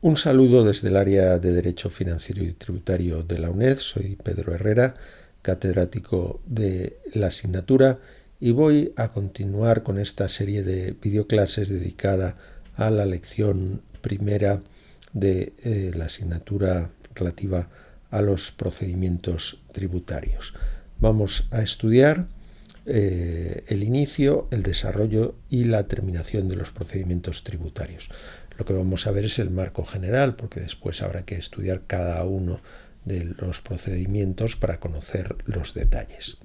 Un saludo desde el área de Derecho Financiero y Tributario de la UNED. Soy Pedro Herrera, catedrático de la asignatura, y voy a continuar con esta serie de videoclases dedicada a la lección primera de la asignatura relativa a los procedimientos tributarios. Vamos a estudiar el inicio, el desarrollo y la terminación de los procedimientos tributarios. Lo que vamos a ver es el marco general, porque después habrá que estudiar cada uno de los procedimientos para conocer los detalles.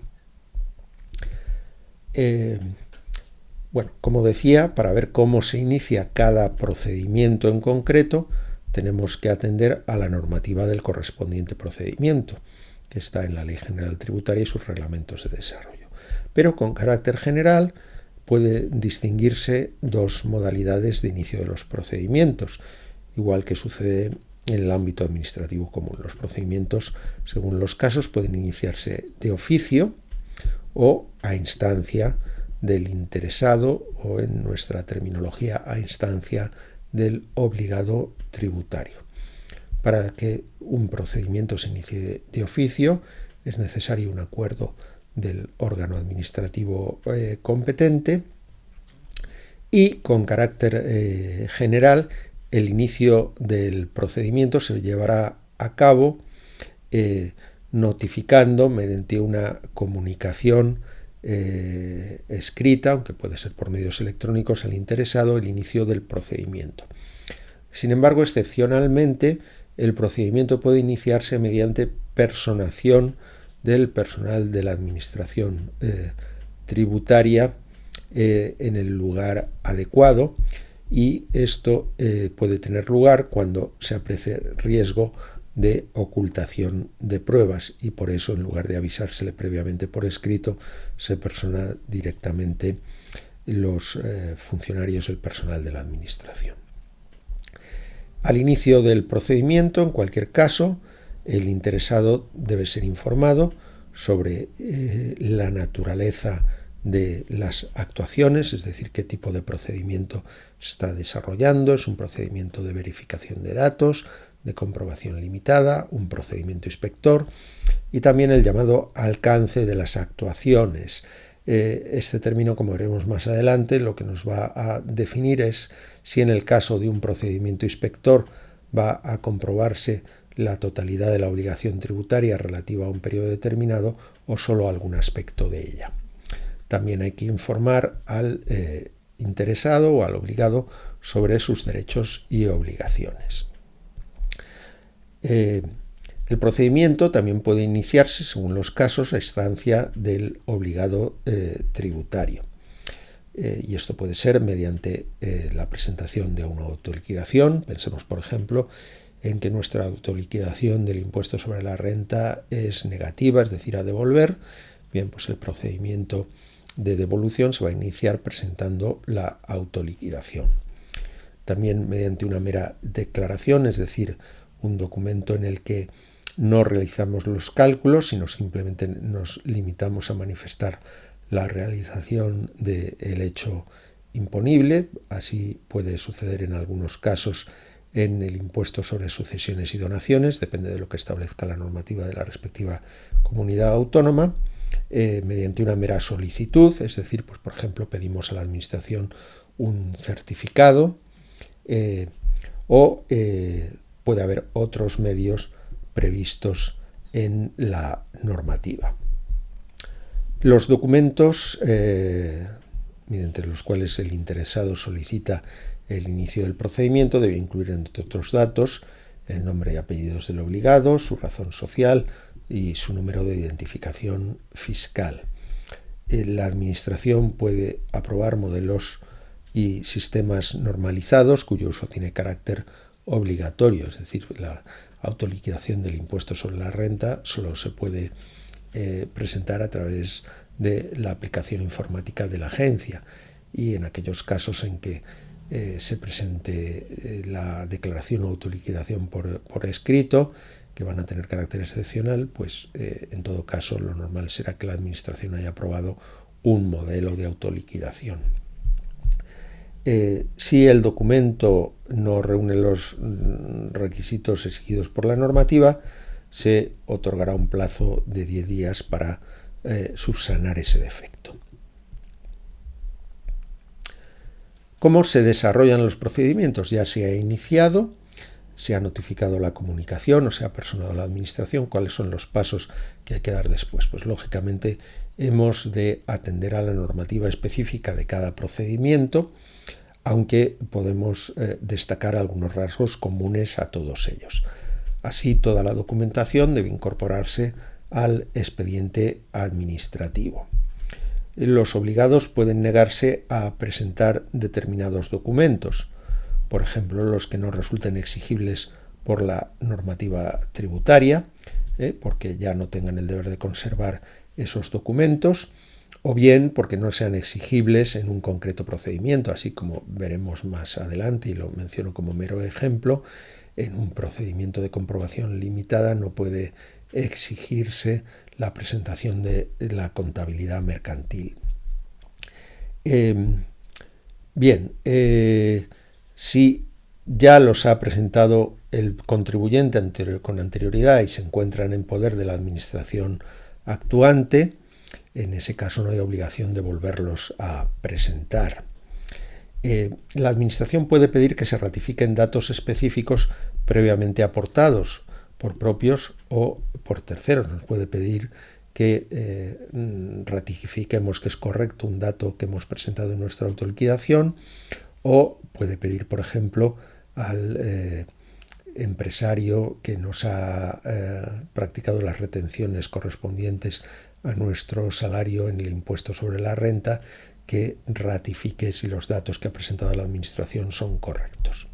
Bueno, como decía, para ver cómo se inicia cada procedimiento en concreto, tenemos que atender a la normativa del correspondiente procedimiento, que está en la Ley General Tributaria y sus reglamentos de desarrollo. Pero con carácter general puede distinguirse dos modalidades de inicio de los procedimientos, igual que sucede en el ámbito administrativo común. Los procedimientos, según los casos, pueden iniciarse de oficio o a instancia del interesado, o en nuestra terminología a instancia del obligado tributario. Para que un procedimiento se inicie de oficio es necesario un acuerdo del órgano administrativo competente, y con carácter general el inicio del procedimiento se llevará a cabo notificando mediante una comunicación escrita, aunque puede ser por medios electrónicos, al interesado el inicio del procedimiento. Sin embargo, excepcionalmente, el procedimiento puede iniciarse mediante personación del personal de la administración tributaria en el lugar adecuado, y esto puede tener lugar cuando se aprecie riesgo de ocultación de pruebas, y por eso, en lugar de avisársele previamente por escrito, se persona directamente los funcionarios, el personal de la administración. Al inicio del procedimiento, en cualquier caso, el interesado debe ser informado sobre la naturaleza de las actuaciones, es decir, qué tipo de procedimiento se está desarrollando. Es un procedimiento de verificación de datos, de comprobación limitada, un procedimiento inspector, y también el llamado alcance de las actuaciones. Este término, como veremos más adelante, lo que nos va a definir es si en el caso de un procedimiento inspector va a comprobarse la totalidad de la obligación tributaria relativa a un periodo determinado o solo algún aspecto de ella. También hay que informar al interesado o al obligado sobre sus derechos y obligaciones. El procedimiento también puede iniciarse, según los casos, a instancia del obligado tributario. Y esto puede ser mediante la presentación de una autoliquidación. Pensemos, por ejemplo, en que nuestra autoliquidación del impuesto sobre la renta es negativa, es decir, a devolver. Bien, pues el procedimiento de devolución se va a iniciar presentando la autoliquidación. También mediante una mera declaración, es decir, un documento en el que no realizamos los cálculos, sino simplemente nos limitamos a manifestar la realización del hecho imponible. Así puede suceder en algunos casos en el impuesto sobre sucesiones y donaciones, depende de lo que establezca la normativa de la respectiva comunidad autónoma. Mediante una mera solicitud, es decir, pues, por ejemplo, pedimos a la administración un certificado, o puede haber otros medios previstos en la normativa. Los documentos mediante los cuales el interesado solicita el inicio del procedimiento debe incluir, entre otros datos, el nombre y apellidos del obligado, su razón social y su número de identificación fiscal. La Administración puede aprobar modelos y sistemas normalizados cuyo uso tiene carácter obligatorio, es decir, la autoliquidación del impuesto sobre la renta solo se puede presentar a través de la aplicación informática de la agencia, y en aquellos casos en que se presente la declaración o autoliquidación por escrito, que van a tener carácter excepcional, pues en todo caso lo normal será que la Administración haya aprobado un modelo de autoliquidación. Si el documento no reúne los requisitos exigidos por la normativa, se otorgará un plazo de 10 días para subsanar ese defecto. ¿Cómo se desarrollan los procedimientos? Ya se ha iniciado, se ha notificado la comunicación o se ha personado la administración. ¿Cuáles son los pasos que hay que dar después? Pues lógicamente hemos de atender a la normativa específica de cada procedimiento, aunque podemos destacar algunos rasgos comunes a todos ellos. Así, toda la documentación debe incorporarse al expediente administrativo. Los obligados pueden negarse a presentar determinados documentos, por ejemplo, los que no resulten exigibles por la normativa tributaria, porque ya no tengan el deber de conservar esos documentos, o bien porque no sean exigibles en un concreto procedimiento, así como veremos más adelante, y lo menciono como mero ejemplo. En un procedimiento de comprobación limitada no puede exigirse la presentación de la contabilidad mercantil. Si ya los ha presentado el contribuyente con anterioridad y se encuentran en poder de la administración actuante, en ese caso no hay obligación de volverlos a presentar. La administración puede pedir que se ratifiquen datos específicos previamente aportados por propios o por terceros. Nos puede pedir que ratifiquemos que es correcto un dato que hemos presentado en nuestra autoliquidación, o puede pedir, por ejemplo, al empresario que nos ha practicado las retenciones correspondientes a nuestro salario en el impuesto sobre la renta, que ratifique si los datos que ha presentado la administración son correctos.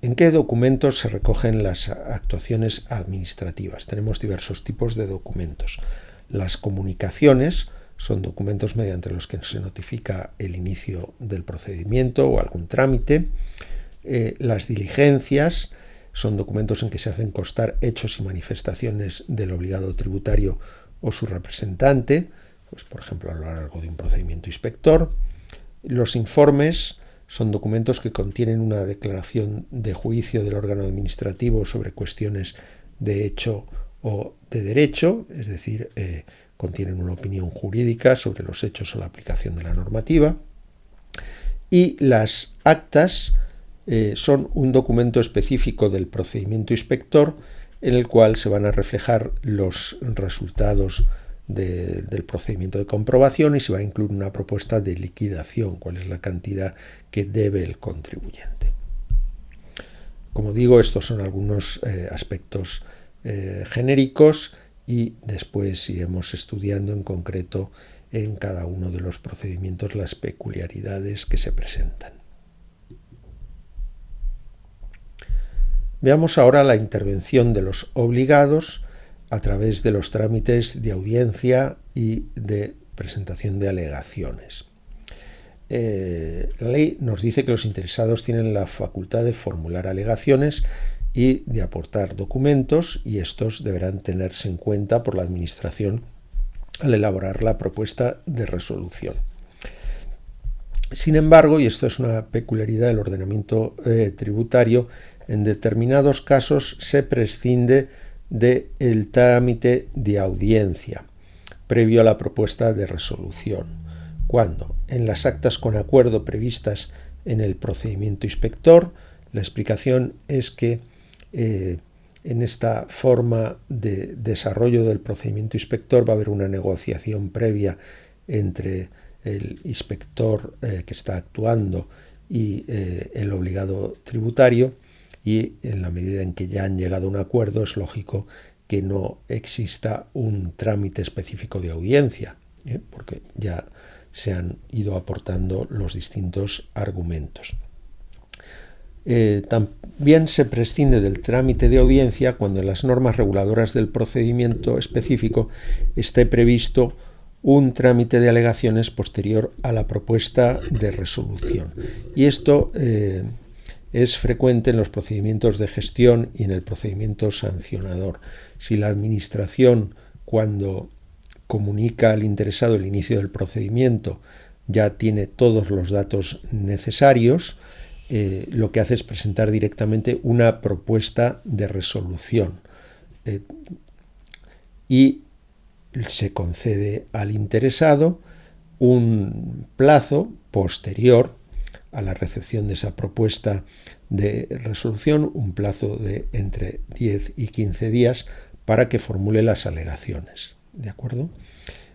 ¿En qué documentos se recogen las actuaciones administrativas? Tenemos diversos tipos de documentos. Las comunicaciones son documentos mediante los que se notifica el inicio del procedimiento o algún trámite. Las diligencias son documentos en que se hacen constar hechos y manifestaciones del obligado tributario o su representante, pues por ejemplo a lo largo de un procedimiento inspector. Los informes son documentos que contienen una declaración de juicio del órgano administrativo sobre cuestiones de hecho o de derecho, es decir, contienen una opinión jurídica sobre los hechos o la aplicación de la normativa. Y las actas son un documento específico del procedimiento inspector en el cual se van a reflejar los resultados del procedimiento de comprobación y se va a incluir una propuesta de liquidación, cuál es la cantidad que debe el contribuyente. Como digo, estos son algunos aspectos genéricos y después iremos estudiando en concreto en cada uno de los procedimientos las peculiaridades que se presentan. Veamos ahora la intervención de los obligados a través de los trámites de audiencia y de presentación de alegaciones. La ley nos dice que los interesados tienen la facultad de formular alegaciones y de aportar documentos, y estos deberán tenerse en cuenta por la Administración al elaborar la propuesta de resolución. Sin embargo, y esto es una peculiaridad del ordenamiento tributario, en determinados casos se prescinde del trámite de audiencia previo a la propuesta de resolución, cuando en las actas con acuerdo previstas en el procedimiento inspector, la explicación es que en esta forma de desarrollo del procedimiento inspector va a haber una negociación previa entre el inspector que está actuando y el obligado tributario, y en la medida en que ya han llegado a un acuerdo es lógico que no exista un trámite específico de audiencia, porque ya se han ido aportando los distintos argumentos. También se prescinde del trámite de audiencia cuando en las normas reguladoras del procedimiento específico esté previsto un trámite de alegaciones posterior a la propuesta de resolución. Y esto es frecuente en los procedimientos de gestión y en el procedimiento sancionador. Si la Administración, cuando comunica al interesado el inicio del procedimiento, ya tiene todos los datos necesarios, lo que hace es presentar directamente una propuesta de resolución y se concede al interesado un plazo posterior a la recepción de esa propuesta de resolución, un plazo de entre 10 y 15 días para que formule las alegaciones. ¿De acuerdo?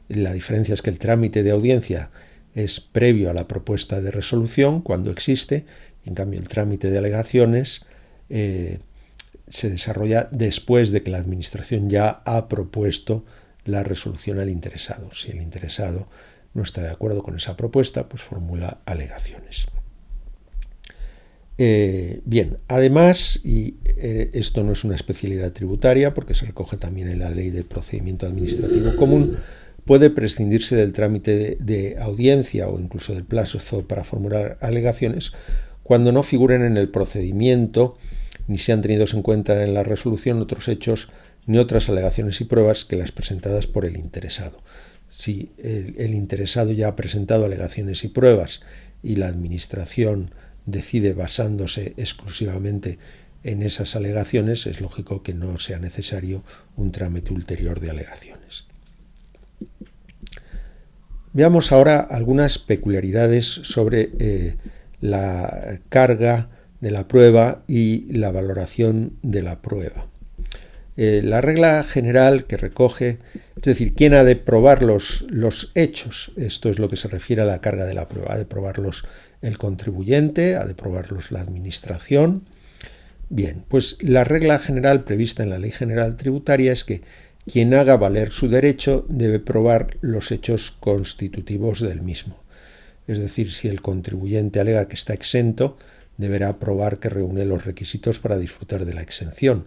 La diferencia es que el trámite de audiencia es previo a la propuesta de resolución, cuando existe, y en cambio el trámite de alegaciones se desarrolla después de que la Administración ya ha propuesto la resolución al interesado. Si el interesado no está de acuerdo con esa propuesta, pues formula alegaciones. Bien, además, y esto no es una especialidad tributaria porque se recoge también en la Ley de Procedimiento Administrativo Común, puede prescindirse del trámite de audiencia o incluso del plazo para formular alegaciones cuando no figuren en el procedimiento ni sean tenidos en cuenta en la resolución otros hechos ni otras alegaciones y pruebas que las presentadas por el interesado. Si el interesado ya ha presentado alegaciones y pruebas y la Administración decide basándose exclusivamente en esas alegaciones, es lógico que no sea necesario un trámite ulterior de alegaciones. Veamos ahora algunas peculiaridades sobre la carga de la prueba y la valoración de la prueba. La regla general que recoge, es decir, ¿quién ha de probar los hechos? Esto es lo que se refiere a la carga de la prueba. Ha de probarlos el contribuyente, ha de probarlos la Administración. Bien, pues la regla general prevista en la Ley General Tributaria es que quien haga valer su derecho debe probar los hechos constitutivos del mismo. Es decir, si el contribuyente alega que está exento, deberá probar que reúne los requisitos para disfrutar de la exención.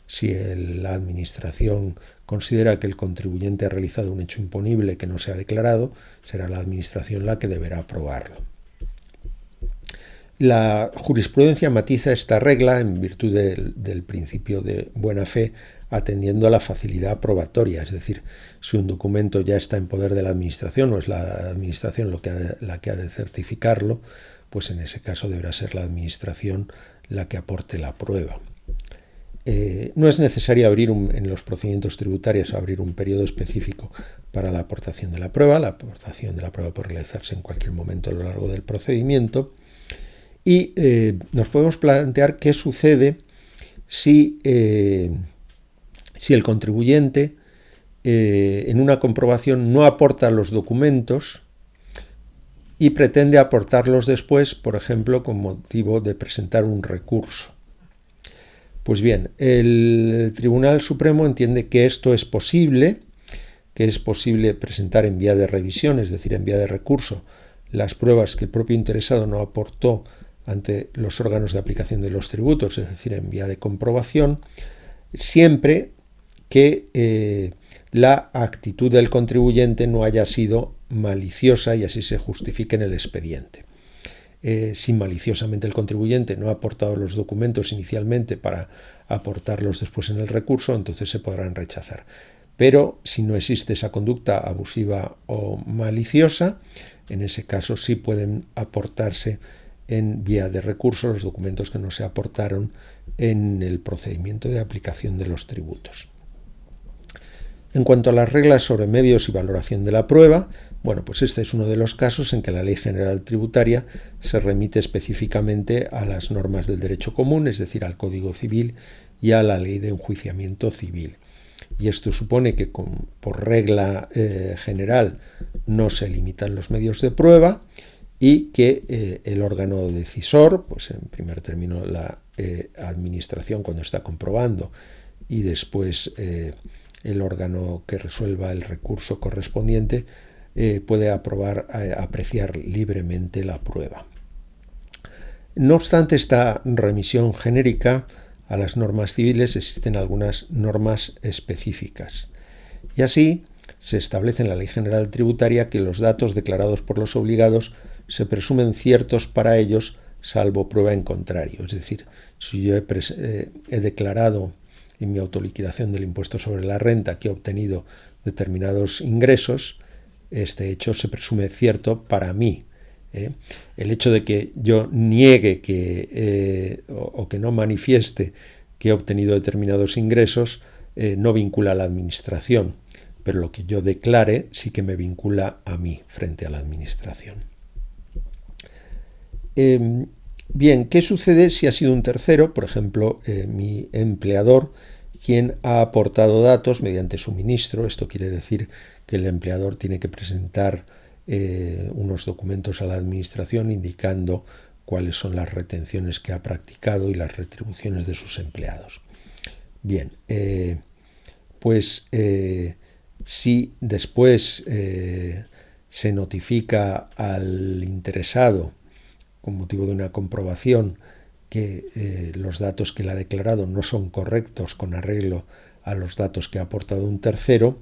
Si la Administración considera que el contribuyente ha realizado un hecho imponible que no se ha declarado, será la Administración la que deberá probarlo. La jurisprudencia matiza esta regla en virtud del principio de buena fe, atendiendo a la facilidad probatoria, es decir, si un documento ya está en poder de la Administración o es la Administración la que ha de certificarlo, pues en ese caso deberá ser la Administración la que aporte la prueba. No es necesario en los procedimientos tributarios abrir un periodo específico para la aportación de la prueba. La aportación de la prueba puede realizarse en cualquier momento a lo largo del procedimiento. Y nos podemos plantear qué sucede si el contribuyente en una comprobación no aporta los documentos y pretende aportarlos después, por ejemplo, con motivo de presentar un recurso. Pues bien, el Tribunal Supremo entiende que esto es posible, que es posible presentar en vía de revisión, es decir, en vía de recurso, las pruebas que el propio interesado no aportó ante los órganos de aplicación de los tributos, es decir, en vía de comprobación, siempre que la actitud del contribuyente no haya sido maliciosa y así se justifique en el expediente. Si maliciosamente el contribuyente no ha aportado los documentos inicialmente para aportarlos después en el recurso, entonces se podrán rechazar. Pero si no existe esa conducta abusiva o maliciosa, en ese caso sí pueden aportarse en vía de recurso los documentos que no se aportaron en el procedimiento de aplicación de los tributos. En cuanto a las reglas sobre medios y valoración de la prueba, bueno, pues este es uno de los casos en que la Ley General Tributaria se remite específicamente a las normas del derecho común, es decir, al Código Civil y a la Ley de Enjuiciamiento Civil. Y esto supone que por regla general no se limitan los medios de prueba y que el órgano decisor, pues en primer término la Administración cuando está comprobando y después el órgano que resuelva el recurso correspondiente, puede apreciar libremente la prueba. No obstante esta remisión genérica a las normas civiles, existen algunas normas específicas. Y así se establece en la Ley General Tributaria que los datos declarados por los obligados se presumen ciertos para ellos, salvo prueba en contrario. Es decir, si yo he declarado en mi autoliquidación del impuesto sobre la renta que he obtenido determinados ingresos, este hecho se presume cierto para mí. El hecho de que yo niegue o que no manifieste que he obtenido determinados ingresos no vincula a la administración, pero lo que yo declare sí que me vincula a mí frente a la administración. Bien, ¿qué sucede si ha sido un tercero, por ejemplo, mi empleador, quien ha aportado datos mediante suministro? Esto quiere decir que el empleador tiene que presentar unos documentos a la administración indicando cuáles son las retenciones que ha practicado y las retribuciones de sus empleados. Bien, si después se notifica al interesado con motivo de una comprobación que los datos que él ha declarado no son correctos con arreglo a los datos que ha aportado un tercero,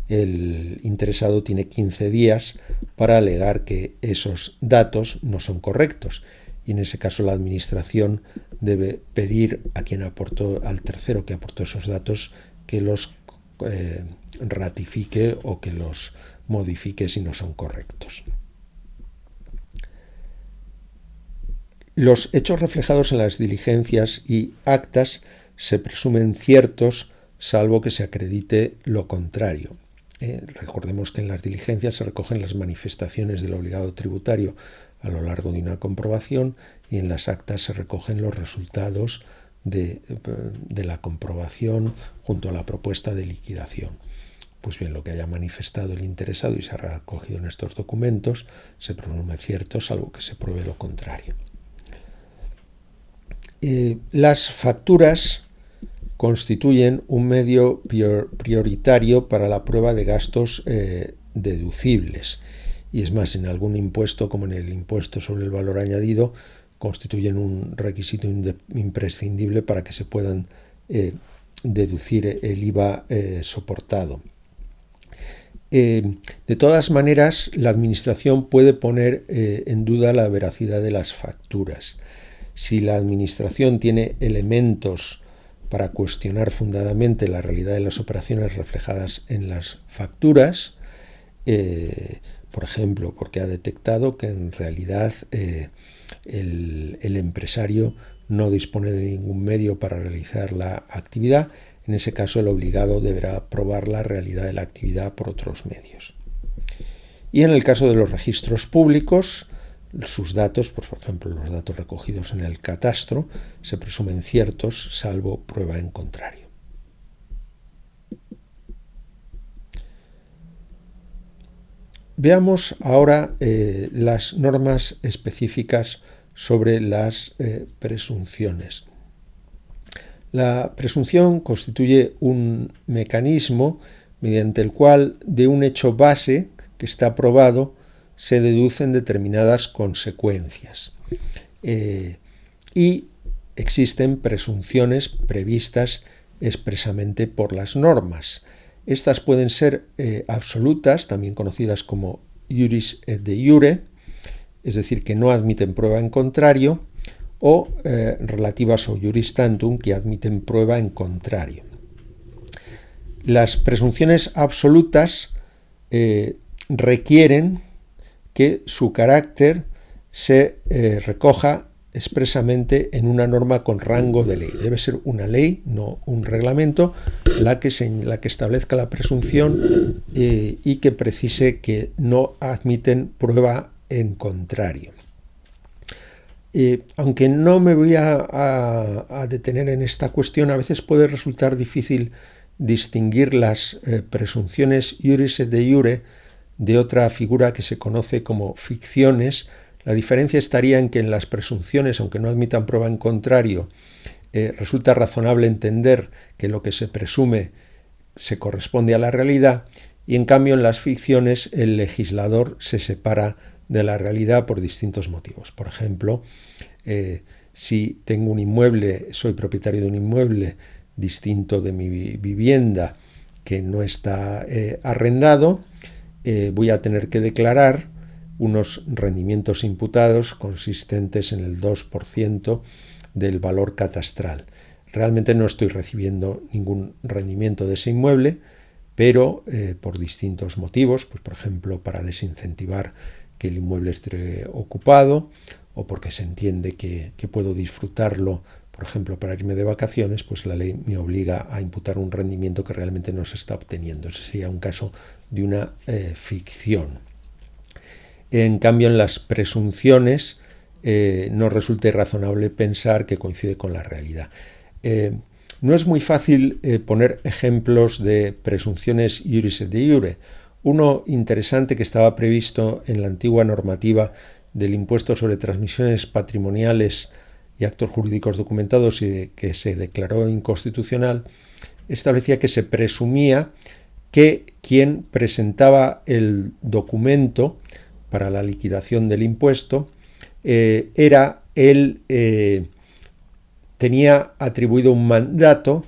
el interesado tiene 15 días para alegar que esos datos no son correctos, y en ese caso la administración debe pedir a quien aportó, al tercero que aportó esos datos, que los ratifique o que los modifique si no son correctos. Los hechos reflejados en las diligencias y actas se presumen ciertos salvo que se acredite lo contrario. Recordemos que en las diligencias se recogen las manifestaciones del obligado tributario a lo largo de una comprobación y en las actas se recogen los resultados de la comprobación junto a la propuesta de liquidación. Pues bien, lo que haya manifestado el interesado y se ha recogido en estos documentos se presume cierto salvo que se pruebe lo contrario. Las facturas constituyen un medio prioritario para la prueba de gastos deducibles. Y es más, en algún impuesto, como en el impuesto sobre el valor añadido, constituyen un requisito imprescindible para que se puedan deducir el IVA soportado. De todas maneras, la Administración puede poner en duda la veracidad de las facturas. Si la Administración tiene elementos para cuestionar fundadamente la realidad de las operaciones reflejadas en las facturas, por ejemplo, porque ha detectado que en realidad el empresario no dispone de ningún medio para realizar la actividad, en ese caso el obligado deberá probar la realidad de la actividad por otros medios. Y en el caso de los registros públicos, sus datos, por ejemplo, los datos recogidos en el catastro, se presumen ciertos salvo prueba en contrario. Veamos ahora las normas específicas sobre las presunciones. La presunción constituye un mecanismo mediante el cual de un hecho base que está probado se deducen determinadas consecuencias. Y existen presunciones previstas expresamente por las normas. Estas pueden ser absolutas, también conocidas como iuris et de iure, es decir, que no admiten prueba en contrario, o relativas o iuris tantum, que admiten prueba en contrario. Las presunciones absolutas requieren que su carácter se recoja expresamente en una norma con rango de ley. Debe ser una ley, no un reglamento, la que establezca la presunción y que precise que no admiten prueba en contrario. Aunque no me voy a detener en esta cuestión, a veces puede resultar difícil distinguir las presunciones iuris et de iure de otra figura que se conoce como ficciones. La diferencia estaría en que en las presunciones, aunque no admitan prueba en contrario, resulta razonable entender que lo que se presume se corresponde a la realidad, y en cambio en las ficciones el legislador se separa de la realidad por distintos motivos. Por ejemplo, si tengo un inmueble, soy propietario de un inmueble distinto de mi vivienda que no está arrendado, voy a tener que declarar unos rendimientos imputados consistentes en el 2% del valor catastral. Realmente no estoy recibiendo ningún rendimiento de ese inmueble, pero por distintos motivos, pues por ejemplo para desincentivar que el inmueble esté ocupado, o porque se entiende que puedo disfrutarlo, por ejemplo para irme de vacaciones, pues la ley me obliga a imputar un rendimiento que realmente no se está obteniendo. Ese sería un caso de una ficción. En cambio, en las presunciones no resulta irrazonable pensar que coincide con la realidad. No es muy fácil poner ejemplos de presunciones iuris et de iure. Uno interesante que estaba previsto en la antigua normativa del impuesto sobre transmisiones patrimoniales y actos jurídicos documentados y que se declaró inconstitucional, establecía que se presumía que quien presentaba el documento para la liquidación del impuesto era él, tenía atribuido un mandato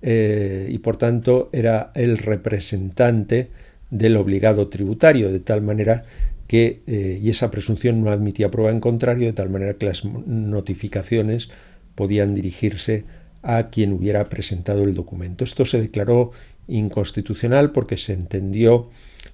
y por tanto era el representante del obligado tributario, de tal manera que, y esa presunción no admitía prueba en contrario, de tal manera que las notificaciones podían dirigirse a quien hubiera presentado el documento. Esto se declaró inconstitucional porque se entendió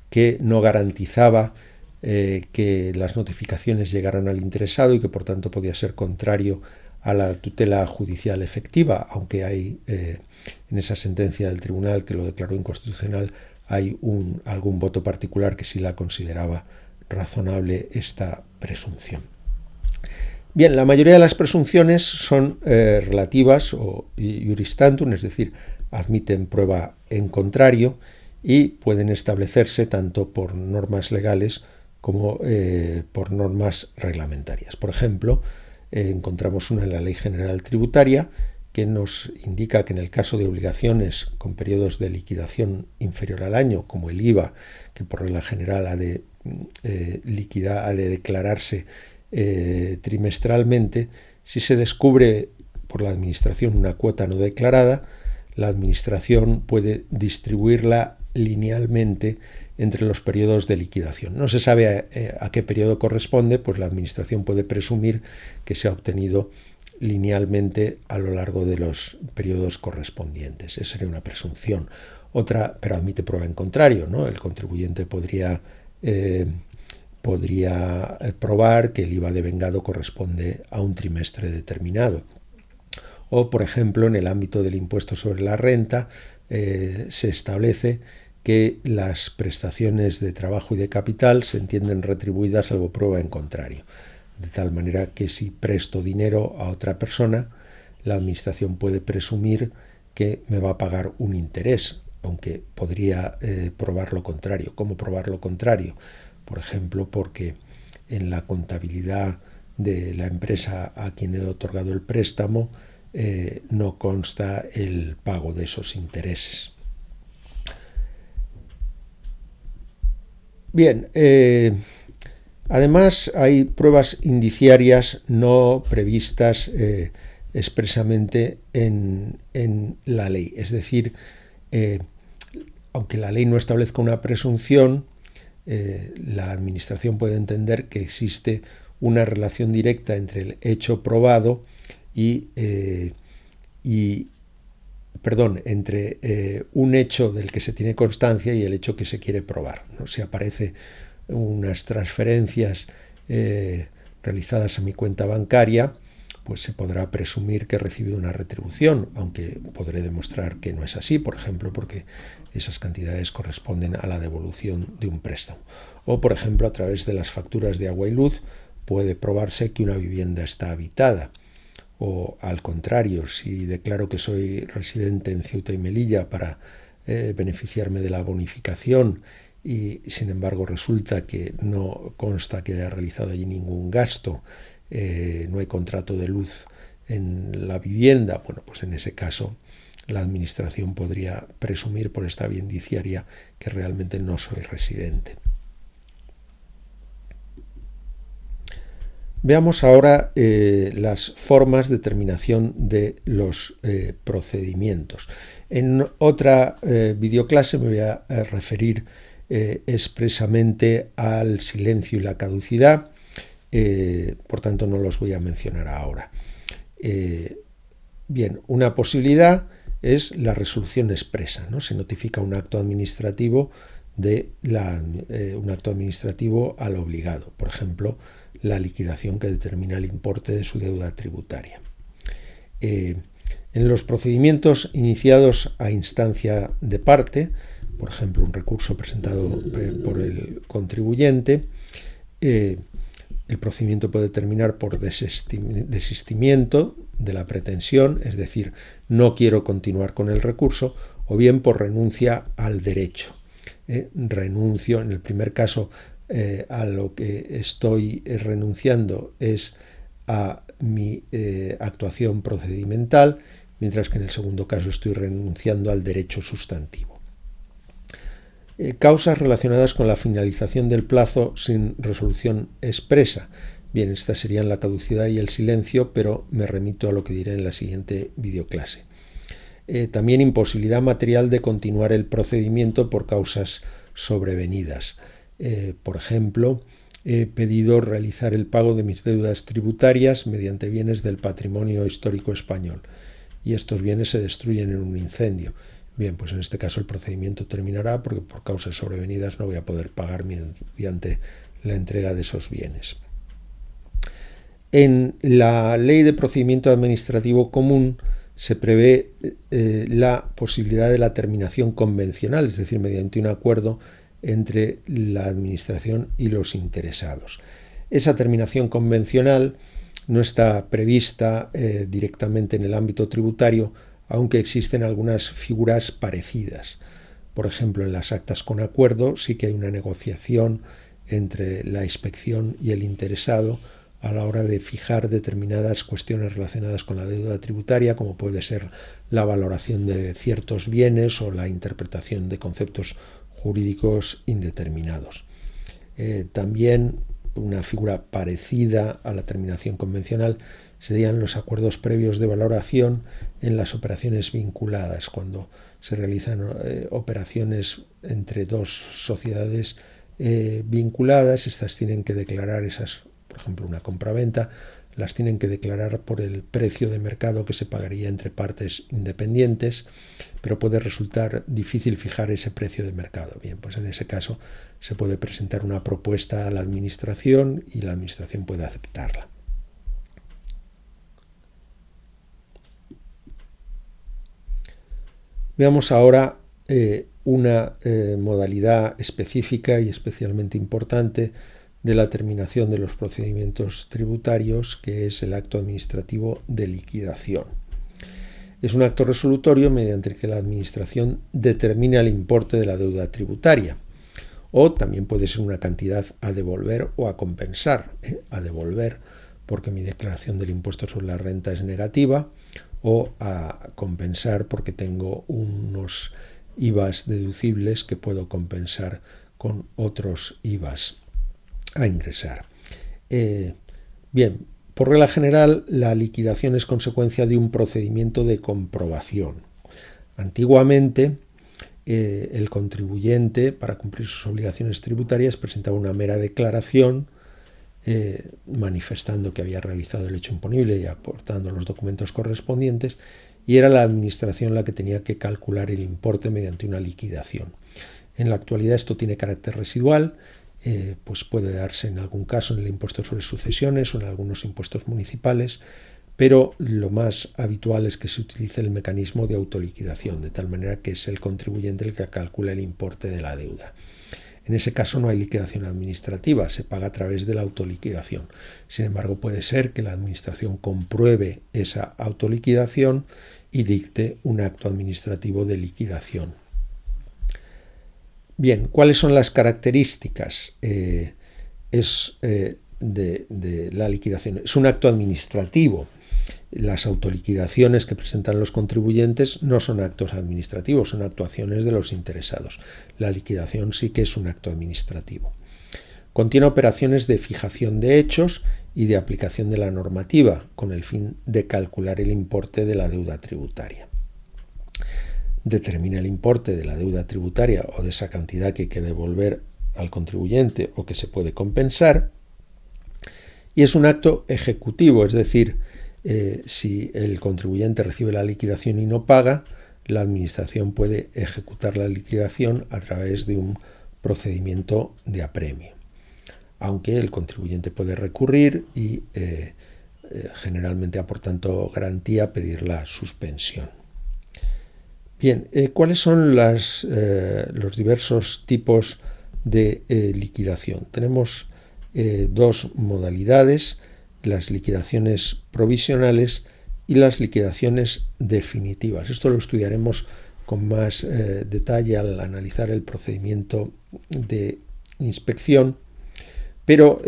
que no garantizaba que las notificaciones llegaran al interesado y que por tanto podía ser contrario a la tutela judicial efectiva, aunque hay en esa sentencia del tribunal que lo declaró inconstitucional hay algún voto particular que sí la consideraba razonable esta presunción. Bien, la mayoría de las presunciones son relativas o iuris tantum, es decir, admiten prueba en contrario y pueden establecerse tanto por normas legales como por normas reglamentarias. Por ejemplo, encontramos una en la Ley General Tributaria que nos indica que en el caso de obligaciones con periodos de liquidación inferior al año, como el IVA, que por regla general ha de declararse trimestralmente, si se descubre por la Administración una cuota no declarada, la Administración puede distribuirla linealmente entre los periodos de liquidación. No se sabe a qué periodo corresponde, pues la Administración puede presumir que se ha obtenido linealmente a lo largo de los periodos correspondientes. Esa sería una presunción. Otra, pero admite prueba en contrario, ¿no? El contribuyente podría probar que el IVA devengado corresponde a un trimestre determinado. O, por ejemplo, en el ámbito del impuesto sobre la renta, se establece que las prestaciones de trabajo y de capital se entienden retribuidas salvo prueba en contrario. De tal manera que si presto dinero a otra persona, la Administración puede presumir que me va a pagar un interés, aunque podría probar lo contrario. ¿Cómo probar lo contrario? Por ejemplo, porque en la contabilidad de la empresa a quien he otorgado el préstamo no consta el pago de esos intereses. Bien, además hay pruebas indiciarias no previstas expresamente en la ley. Es decir, aunque la ley no establezca una presunción, la Administración puede entender que existe una relación directa entre el hecho probado entre un hecho del que se tiene constancia y el hecho que se quiere probar, ¿no? Si aparece unas transferencias realizadas a mi cuenta bancaria, pues se podrá presumir que he recibido una retribución, aunque podré demostrar que no es así, por ejemplo, porque esas cantidades corresponden a la devolución de un préstamo. O, por ejemplo, a través de las facturas de agua y luz puede probarse que una vivienda está habitada. O al contrario, si declaro que soy residente en Ceuta y Melilla para beneficiarme de la bonificación y sin embargo resulta que no consta que haya realizado allí ningún gasto, no hay contrato de luz en la vivienda, bueno, pues en ese caso la Administración podría presumir por esta vía indiciaria que realmente no soy residente. Veamos ahora las formas de terminación de los procedimientos. En otra videoclase me voy a referir expresamente al silencio y la caducidad, por tanto no los voy a mencionar ahora. Bien, una posibilidad es la resolución expresa, ¿no? Se notifica un acto administrativo un acto administrativo al obligado, por ejemplo, la liquidación que determina el importe de su deuda tributaria. En los procedimientos iniciados a instancia de parte, por ejemplo, un recurso presentado por el contribuyente, el procedimiento puede terminar por desistimiento de la pretensión, es decir, no quiero continuar con el recurso, o bien por renuncia al derecho. Renuncio, en el primer caso, a lo que estoy renunciando es a mi actuación procedimental, mientras que en el segundo caso estoy renunciando al derecho sustantivo. Causas relacionadas con la finalización del plazo sin resolución expresa. Bien, estas serían la caducidad y el silencio, pero me remito a lo que diré en la siguiente videoclase. También imposibilidad material de continuar el procedimiento por causas sobrevenidas. Por ejemplo, he pedido realizar el pago de mis deudas tributarias mediante bienes del patrimonio histórico español y estos bienes se destruyen en un incendio. Bien, pues en este caso el procedimiento terminará porque por causas sobrevenidas no voy a poder pagar mediante la entrega de esos bienes. En la Ley de Procedimiento Administrativo Común se prevé la posibilidad de la terminación convencional, es decir, mediante un acuerdo entre la Administración y los interesados. Esa terminación convencional no está prevista directamente en el ámbito tributario, aunque existen algunas figuras parecidas. Por ejemplo, en las actas con acuerdo sí que hay una negociación entre la inspección y el interesado a la hora de fijar determinadas cuestiones relacionadas con la deuda tributaria, como puede ser la valoración de ciertos bienes o la interpretación de conceptos jurídicos indeterminados. También una figura parecida a la terminación convencional serían los acuerdos previos de valoración en las operaciones vinculadas, cuando se realizan operaciones entre dos sociedades vinculadas. Estas tienen que declarar por ejemplo, una compraventa, las tienen que declarar por el precio de mercado que se pagaría entre partes independientes, pero puede resultar difícil fijar ese precio de mercado. Bien, pues en ese caso se puede presentar una propuesta a la Administración y la Administración puede aceptarla. Veamos ahora una modalidad específica y especialmente importante de la terminación de los procedimientos tributarios, que es el acto administrativo de liquidación. Es un acto resolutorio mediante el que la Administración determina el importe de la deuda tributaria, o también puede ser una cantidad a devolver o a compensar. A devolver porque mi declaración del impuesto sobre la renta es negativa, o a compensar porque tengo unos IVAs deducibles que puedo compensar con otros IVAs a ingresar. Bien, por regla general, la liquidación es consecuencia de un procedimiento de comprobación. Antiguamente, el contribuyente, para cumplir sus obligaciones tributarias, presentaba una mera declaración manifestando que había realizado el hecho imponible y aportando los documentos correspondientes, y era la Administración la que tenía que calcular el importe mediante una liquidación. En la actualidad esto tiene carácter residual, pues puede darse en algún caso en el impuesto sobre sucesiones o en algunos impuestos municipales, pero lo más habitual es que se utilice el mecanismo de autoliquidación, de tal manera que es el contribuyente el que calcula el importe de la deuda. En ese caso no hay liquidación administrativa, se paga a través de la autoliquidación. Sin embargo, puede ser que la Administración compruebe esa autoliquidación y dicte un acto administrativo de liquidación. Bien, ¿cuáles son las características de la liquidación? Es un acto administrativo. Las autoliquidaciones que presentan los contribuyentes no son actos administrativos, son actuaciones de los interesados. La liquidación sí que es un acto administrativo. Contiene operaciones de fijación de hechos y de aplicación de la normativa, con el fin de calcular el importe de la deuda tributaria. Determina el importe de la deuda tributaria o de esa cantidad que hay que devolver al contribuyente o que se puede compensar. Y es un acto ejecutivo, es decir, si el contribuyente recibe la liquidación y no paga, la Administración puede ejecutar la liquidación a través de un procedimiento de apremio, aunque el contribuyente puede recurrir y generalmente aportando garantía pedir la suspensión. Bien, ¿cuáles son los diversos tipos de liquidación? Tenemos dos modalidades: las liquidaciones provisionales y las liquidaciones definitivas. Esto lo estudiaremos con más detalle al analizar el procedimiento de inspección, pero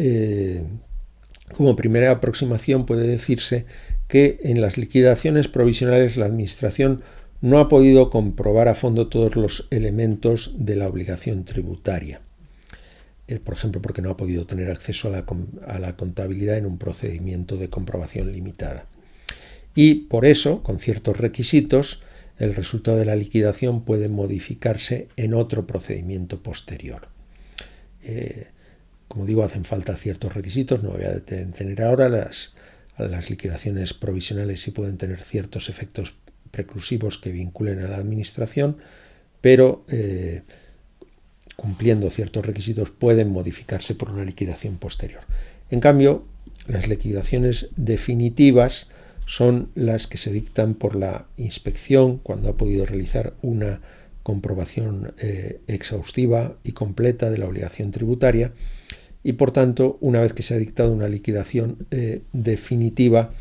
como primera aproximación puede decirse que en las liquidaciones provisionales la Administración no ha podido comprobar a fondo todos los elementos de la obligación tributaria. Por ejemplo, porque no ha podido tener acceso a la contabilidad en un procedimiento de comprobación limitada. Y por eso, con ciertos requisitos, el resultado de la liquidación puede modificarse en otro procedimiento posterior. Como digo, hacen falta ciertos requisitos, no voy a detener ahora. Las liquidaciones provisionales sí pueden tener ciertos efectos preclusivos que vinculen a la Administración, pero cumpliendo ciertos requisitos pueden modificarse por una liquidación posterior. En cambio, las liquidaciones definitivas son las que se dictan por la inspección cuando ha podido realizar una comprobación exhaustiva y completa de la obligación tributaria, y por tanto, una vez que se ha dictado una liquidación definitiva,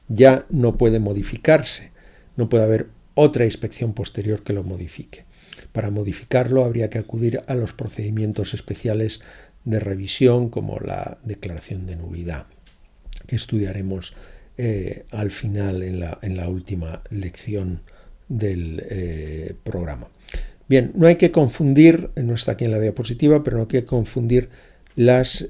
ya no puede modificarse, no puede haber otra inspección posterior que lo modifique. Para modificarlo habría que acudir a los procedimientos especiales de revisión, como la declaración de nulidad, que estudiaremos al final en la última lección del programa. Bien, no hay que confundir, no está aquí en la diapositiva, pero no hay que confundir las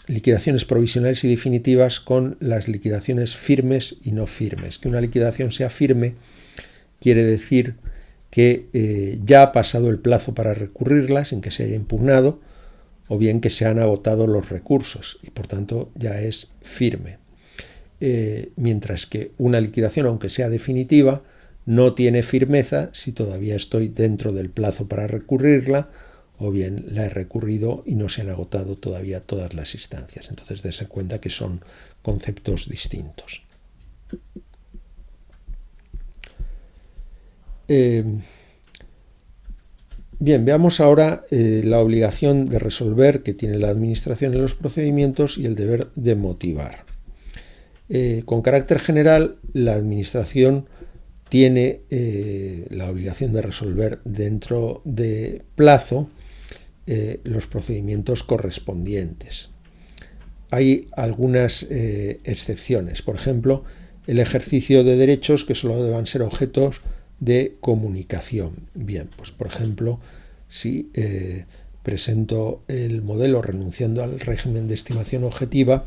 liquidaciones provisionales y definitivas con las liquidaciones firmes y no firmes. Que una liquidación sea firme quiere decir que ya ha pasado el plazo para recurrirla sin que se haya impugnado, o bien que se han agotado los recursos y por tanto ya es firme. Mientras que una liquidación, aunque sea definitiva, no tiene firmeza si todavía estoy dentro del plazo para recurrirla, o bien la he recurrido y no se han agotado todavía todas las instancias. Entonces, dése cuenta que son conceptos distintos. Bien, veamos ahora la obligación de resolver que tiene la Administración en los procedimientos y el deber de motivar. Con carácter general, la Administración tiene la obligación de resolver dentro de plazo los procedimientos correspondientes. Hay algunas excepciones, por ejemplo, el ejercicio de derechos que solo deban ser objetos de comunicación. Bien, pues por ejemplo, si presento el modelo renunciando al régimen de estimación objetiva,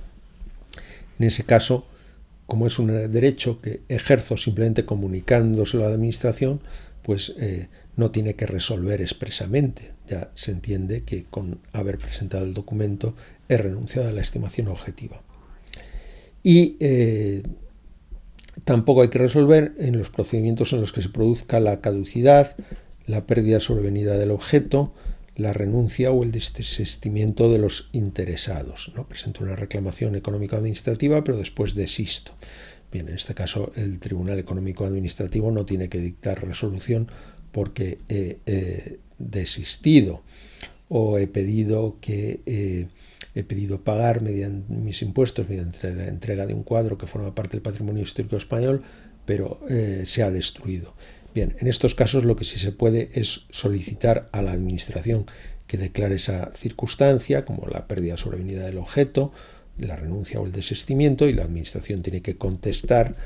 en ese caso, como es un derecho que ejerzo simplemente comunicándoselo a la Administración, pues no tiene que resolver expresamente. Ya se entiende que con haber presentado el documento he renunciado a la estimación objetiva. Y tampoco hay que resolver en los procedimientos en los que se produzca la caducidad, la pérdida sobrevenida del objeto, la renuncia o el desistimiento de los interesados, ¿no? Presento una reclamación económico-administrativa, pero después desisto. Bien, en este caso el Tribunal Económico-Administrativo no tiene que dictar resolución porque he desistido o he pedido pagar mediante mis impuestos mediante la entrega de un cuadro que forma parte del patrimonio histórico español, pero se ha destruido. Bien, en estos casos lo que sí se puede es solicitar a la Administración que declare esa circunstancia, como la pérdida sobrevenida del objeto, la renuncia o el desistimiento, y la Administración tiene que contestar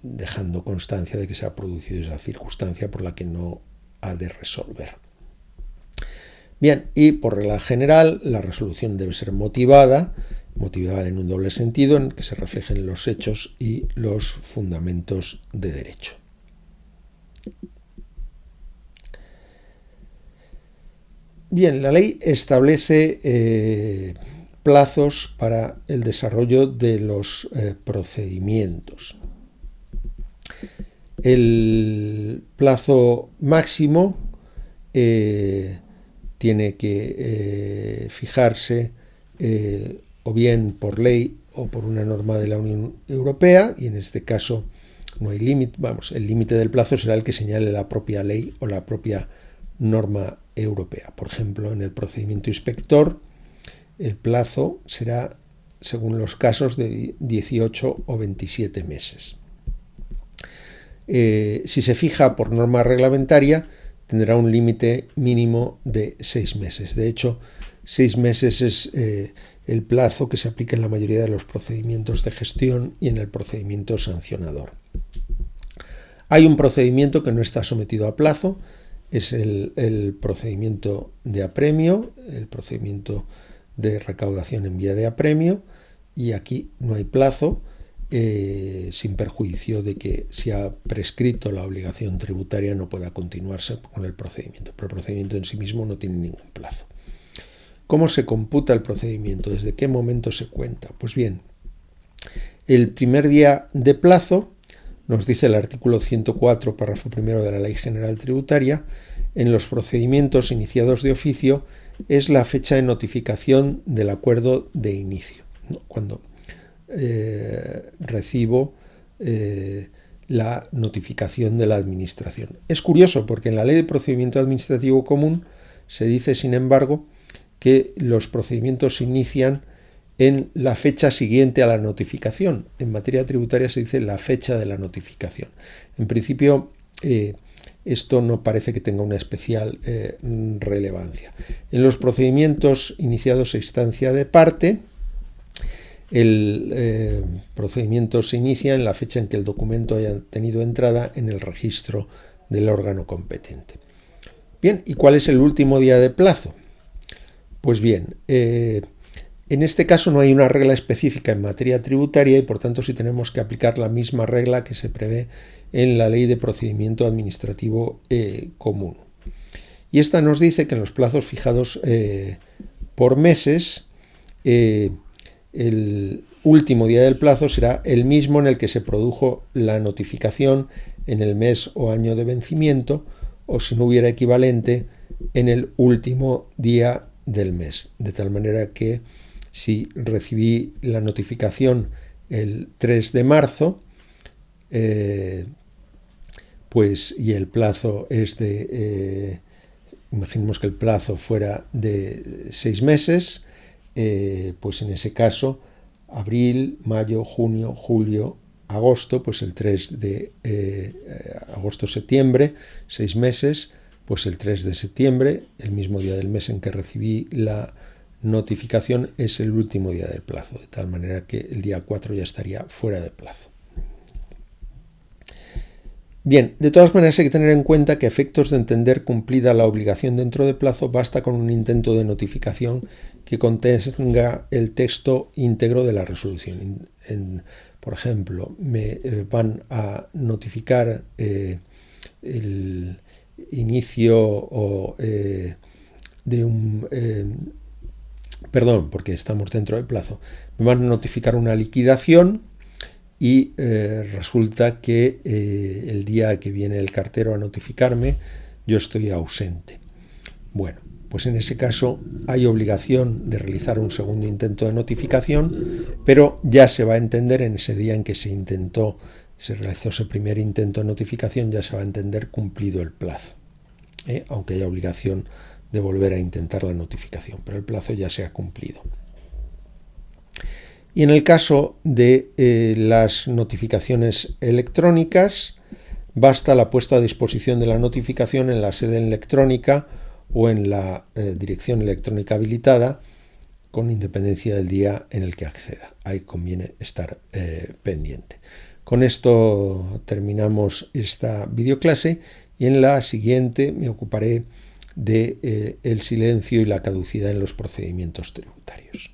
dejando constancia de que se ha producido esa circunstancia por la que no ha de resolver. Bien, y por regla general, la resolución debe ser motivada en un doble sentido, en que se reflejen los hechos y los fundamentos de derecho. Bien, la ley establece plazos para el desarrollo de los procedimientos. El plazo máximo tiene que fijarse o bien por ley o por una norma de la Unión Europea, y en este caso no hay límite, el límite del plazo será el que señale la propia ley o la propia norma europea. Por ejemplo, en el procedimiento inspector, el plazo será, según los casos, de 18 o 27 meses. Si se fija por norma reglamentaria, tendrá un límite mínimo de 6 meses. De hecho, 6 meses es el plazo que se aplica en la mayoría de los procedimientos de gestión y en el procedimiento sancionador. Hay un procedimiento que no está sometido a plazo, es el procedimiento de apremio, el procedimiento de recaudación en vía de apremio, y aquí no hay plazo, sin perjuicio de que si ha prescrito la obligación tributaria no pueda continuarse con el procedimiento, pero el procedimiento en sí mismo no tiene ningún plazo. ¿Cómo se computa el procedimiento? ¿Desde qué momento se cuenta? Pues bien, el primer día de plazo, nos dice el artículo 104, párrafo primero de la Ley General Tributaria, en los procedimientos iniciados de oficio es la fecha de notificación del acuerdo de inicio, ¿no? Cuando recibo la notificación de la Administración. Es curioso porque en la Ley de Procedimiento Administrativo Común se dice, sin embargo, que los procedimientos se inician en la fecha siguiente a la notificación. En materia tributaria se dice la fecha de la notificación. En principio, esto no parece que tenga una especial relevancia. En los procedimientos iniciados a instancia de parte, el procedimiento se inicia en la fecha en que el documento haya tenido entrada en el registro del órgano competente. Bien, ¿y cuál es el último día de plazo? Pues bien, en este caso no hay una regla específica en materia tributaria y por tanto sí tenemos que aplicar la misma regla que se prevé en la Ley de Procedimiento Administrativo Común. Y esta nos dice que en los plazos fijados por meses, el último día del plazo será el mismo en el que se produjo la notificación en el mes o año de vencimiento, o si no hubiera equivalente, en el último día del mes. De tal manera que si recibí la notificación el 3 de marzo, y el plazo es de, imaginemos que el plazo fuera de 6 meses, pues en ese caso, abril, mayo, junio, julio, agosto, pues el 3 de agosto-septiembre, 6 meses, pues el 3 de septiembre, el mismo día del mes en que recibí la notificación, es el último día del plazo, de tal manera que el día 4 ya estaría fuera de plazo. Bien, de todas maneras hay que tener en cuenta que a efectos de entender cumplida la obligación dentro de plazo, basta con un intento de notificación que contenga el texto íntegro de la resolución. Por ejemplo, me van a notificar el inicio de un... porque estamos dentro del plazo. Me van a notificar una liquidación y resulta que el día que viene el cartero a notificarme, yo estoy ausente. Bueno, pues en ese caso hay obligación de realizar un segundo intento de notificación, pero ya se va a entender en ese día en que se realizó ese primer intento de notificación, ya se va a entender cumplido el plazo, aunque haya obligación de volver a intentar la notificación, pero el plazo ya se ha cumplido. Y en el caso de las notificaciones electrónicas, basta la puesta a disposición de la notificación en la sede electrónica o en la dirección electrónica habilitada, con independencia del día en el que acceda. Ahí conviene estar pendiente. Con esto terminamos esta videoclase y en la siguiente me ocuparé de el silencio y la caducidad en los procedimientos tributarios.